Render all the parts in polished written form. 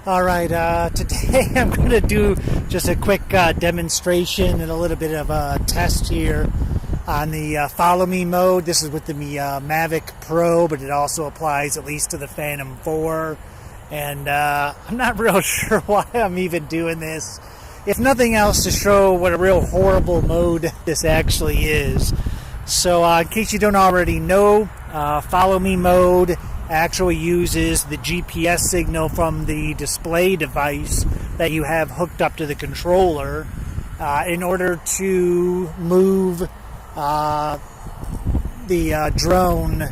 All right, today I'm going to do just a quick demonstration and a little bit of a test here on the follow me mode. This is with the Mavic Pro, but it also applies at least to the Phantom 4. And I'm not real sure why I'm even doing this. If nothing else, to show what a real horrible mode this actually is. So in case you don't already know, follow me mode actually uses the GPS signal from the display device that you have hooked up to the controller in order to move the drone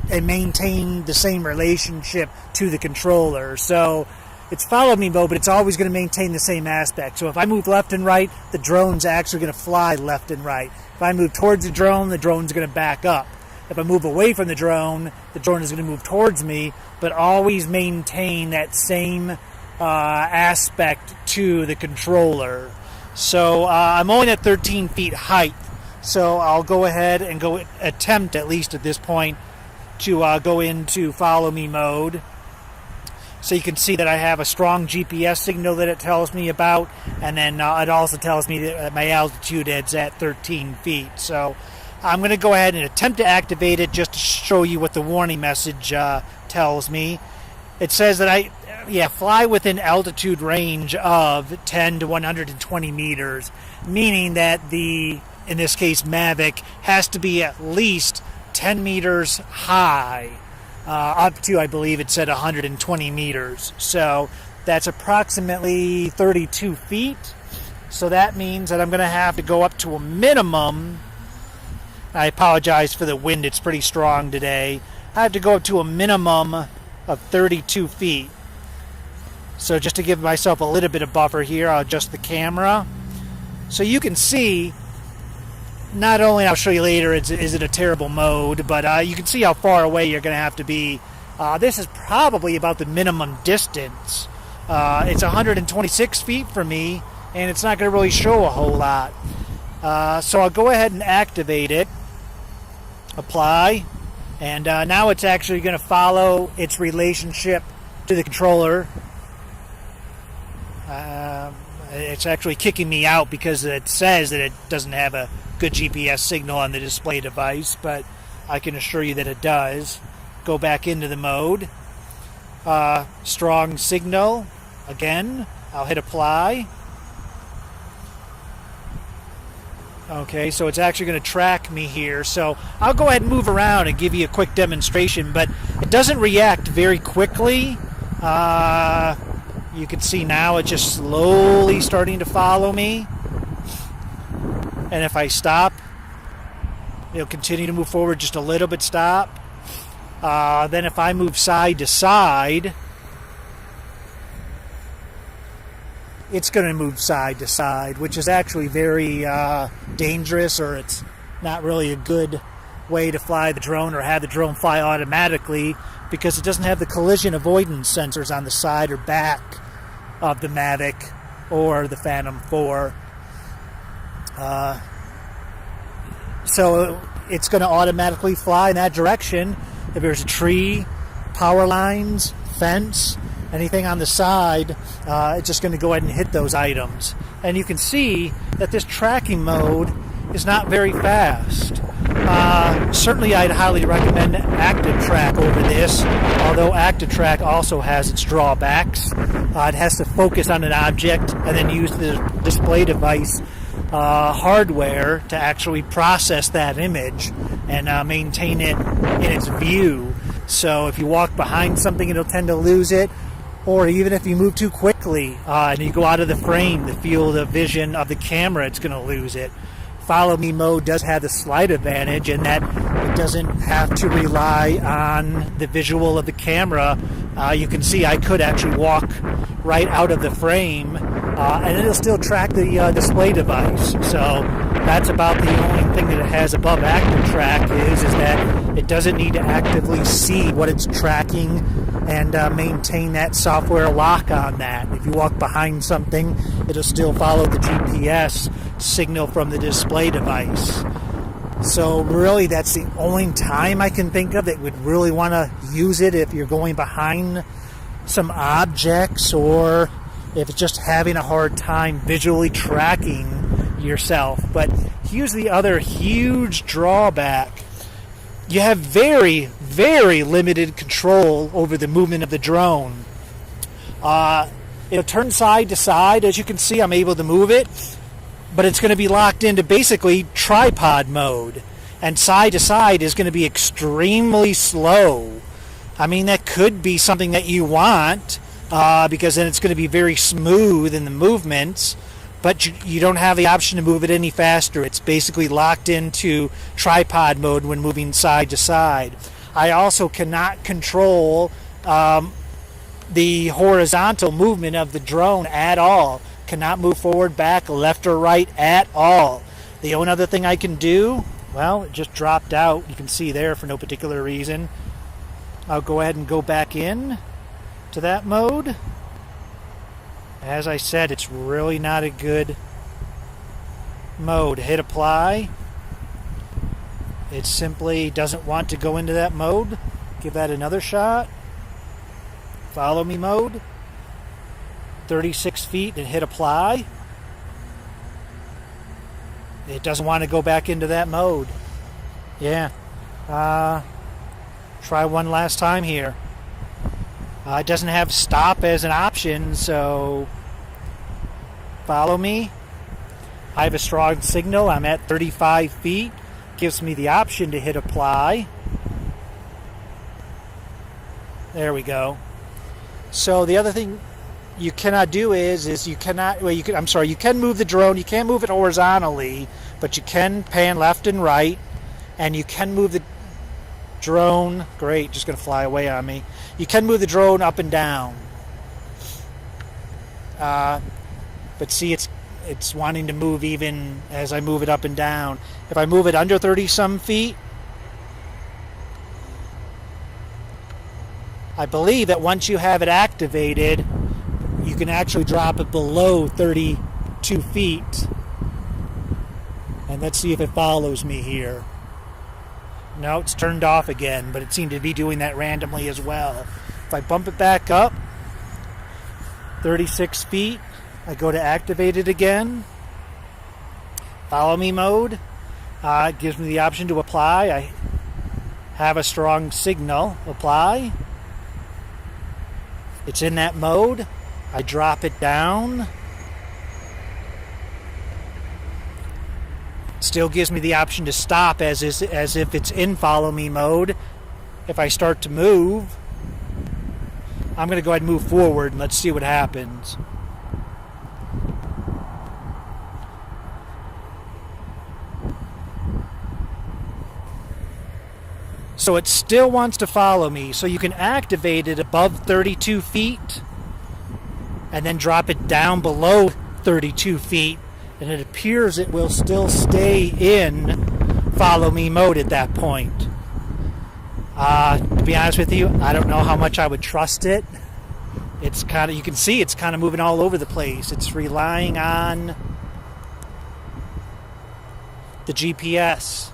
and maintain the same relationship to the controller. So it's follow me mode, but it's always going to maintain the same aspect. So if I move left and right, the drone's actually going to fly left and right. If I move towards the drone's going to back up. If I move away from the drone is going to move towards me, but always maintain that same aspect to the controller. So I'm only at 13 feet height, so I'll go ahead and attempt, at least at this point, to go into follow me mode. So you can see that I have a strong GPS signal that it tells me about, and then it also tells me that my altitude is at 13 feet. So I'm going to go ahead and attempt to activate it just to show you what the warning message tells me. It says that fly within altitude range of 10 to 120 meters, meaning that in this case, Mavic has to be at least 10 meters high, up to, I believe it said 120 meters. So that's approximately 32 feet. So that means that I'm going to have to go up to a minimum. I apologize for the wind, it's pretty strong today. I have to go up to a minimum of 32 feet. So just to give myself a little bit of buffer here, I'll adjust the camera. So you can see, not only, I'll show you later, is it a terrible mode, but you can see how far away you're going to have to be. This is probably about the minimum distance. It's 126 feet for me, and it's not going to really show a whole lot. So I'll go ahead and activate it. Apply, and now it's actually going to follow its relationship to the controller. It's actually kicking me out because it says that it doesn't have a good GPS signal on the display device, but I can assure you that it does. Go back into the mode. Strong signal. Again, I'll hit apply. Okay, so it's actually going to track me here. So I'll go ahead and move around and give you a quick demonstration, but it doesn't react very quickly. You can see now it's just slowly starting to follow me. And if I stop, it'll continue to move forward just a little bit, stop. Then if I move side to side, it's going to move side to side, which is actually very dangerous, or it's not really a good way to fly the drone or have the drone fly automatically, because it doesn't have the collision avoidance sensors on the side or back of the Mavic or the Phantom 4. So it's going to automatically fly in that direction. If there's a tree, power lines, fence, anything on the side, it's just going to go ahead and hit those items. And you can see that this tracking mode is not very fast. Certainly I'd highly recommend Active Track over this, although Active Track also has its drawbacks. It has to focus on an object and then use the display device hardware to actually process that image and maintain it in its view. So if you walk behind something, it'll tend to lose it. Or even if you move too quickly and you go out of the frame, the field of vision of the camera, it's going to lose it. Follow me mode does have the slight advantage in that it doesn't have to rely on the visual of the camera. You can see I could actually walk right out of the frame and it'll still track the display device. So that's about the only thing that it has above Active Track is that it doesn't need to actively see what it's tracking and maintain that software lock on that. If you walk behind something, it'll still follow the GPS signal from the display device. So really that's the only time I can think of that would really want to use it if you're going behind some objects, or if it's just having a hard time visually tracking yourself. But here's the other huge drawback. You have very, very limited control over the movement of the drone. It'll turn side to side. As you can see, I'm able to move it, but it's going to be locked into basically tripod mode. And side to side is going to be extremely slow. I mean, that could be something that you want, because then it's going to be very smooth in the movements, but you don't have the option to move it any faster. It's basically locked into tripod mode when moving side to side. I also cannot control the horizontal movement of the drone at all. Cannot move forward, back, left, or right at all. The only other thing I can do, well, it just dropped out. You can see there for no particular reason. I'll go ahead and go back in to that mode. As I said, it's really not a good mode. Hit apply. It simply doesn't want to go into that mode. Give that another shot. Follow me mode. 36 feet and hit apply. It doesn't want to go back into that mode. Yeah. Try one last time here. It doesn't have stop as an option, so follow me. I have a strong signal. I'm at 35 feet. Gives me the option to hit apply. There we go. So the other thing you cannot do is you cannot, well, you can move the drone. You can't move it horizontally, but you can pan left and right, and you can move the drone. Great, just going to fly away on me. You can move the drone up and down. But see, it's wanting to move even as I move it up and down. If I move it under 30-some feet, I believe that once you have it activated, you can actually drop it below 32 feet. And let's see if it follows me here. No, it's turned off again, but it seemed to be doing that randomly as well. If I bump it back up 36 feet, I go to activate it again. Follow me mode. It gives me the option to apply. I have a strong signal. Apply. It's in that mode. I drop it down. Still gives me the option to stop as if it's in follow me mode. If I start to move, I'm going to go ahead and move forward and let's see what happens. So it still wants to follow me. So you can activate it above 32 feet and then drop it down below 32 feet. And it appears it will still stay in follow me mode at that point. To be honest with you, I don't know how much I would trust it. It's kind of, you can see it's kind of moving all over the place. It's relying on the GPS.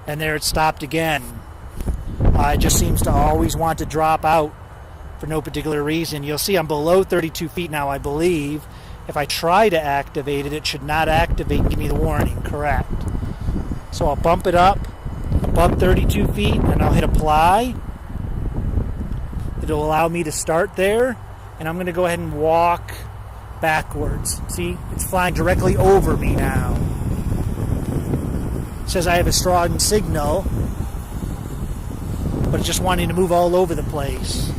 And there it stopped again. It just seems to always want to drop out for no particular reason. You'll see I'm below 32 feet now, I believe. If I try to activate it, it should not activate and give me the warning. Correct. So I'll bump it up above 32 feet and I'll hit apply. It'll allow me to start there. And I'm going to go ahead and walk backwards. See, it's flying directly over me now. It says I have a strong signal, but it's just wanting to move all over the place.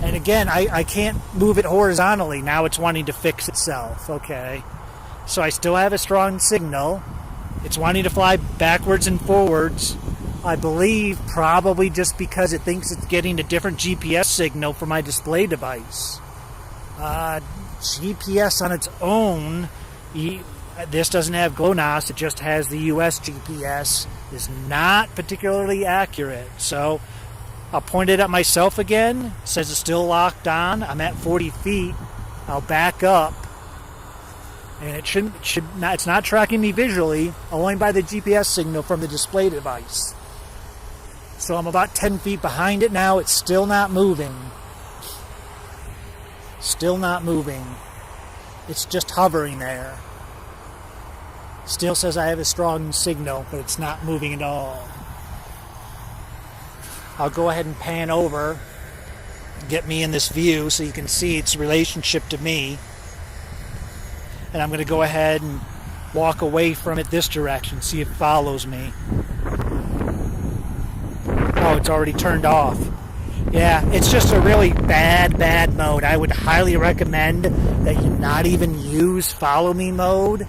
And again, I can't move it horizontally. Now it's wanting to fix itself. Okay. So I still have a strong signal. It's wanting to fly backwards and forwards. I believe probably just because it thinks it's getting a different GPS signal from my display device. GPS on its own, this doesn't have GLONASS, it just has the US GPS, is not particularly accurate. So I'll point it at myself again. It says it's still locked on. I'm at 40 feet. I'll back up. And it's not tracking me visually, only by the GPS signal from the display device. So I'm about 10 feet behind it now. It's still not moving. Still not moving. It's just hovering there. Still says I have a strong signal, but it's not moving at all. I'll go ahead and pan over, get me in this view so you can see its relationship to me. And I'm going to go ahead and walk away from it this direction, see if it follows me. Oh, it's already turned off. Yeah, it's just a really bad mode. I would highly recommend that you not even use follow me mode.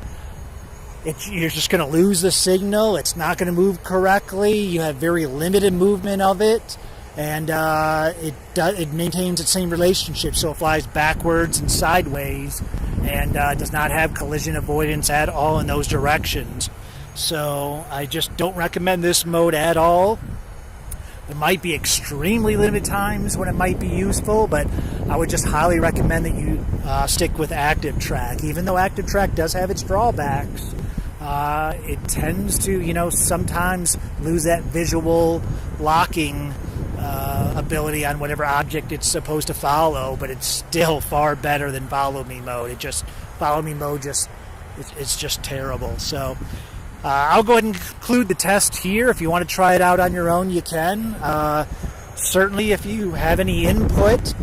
You're just going to lose the signal. It's not going to move correctly. You have very limited movement of it. And it maintains its same relationship, so it flies backwards and sideways and does not have collision avoidance at all in those directions. So I just don't recommend this mode at all. There might be extremely limited times when it might be useful, but I would just highly recommend that you stick with active track. Even though active track does have its drawbacks, it tends to, sometimes lose that visual locking ability on whatever object it's supposed to follow, but it's still far better than follow me mode. Follow me mode it's just terrible. So I'll go ahead and conclude the test here. If you want to try it out on your own, you can. Certainly, if you have any input,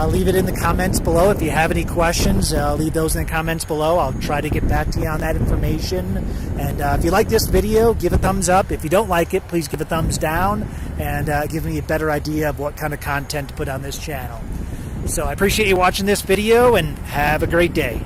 leave it in the comments below. If you have any questions, leave those in the comments below. I'll try to get back to you on that information. And if you like this video, give a thumbs up. If you don't like it, please give a thumbs down and give me a better idea of what kind of content to put on this channel. So I appreciate you watching this video and have a great day.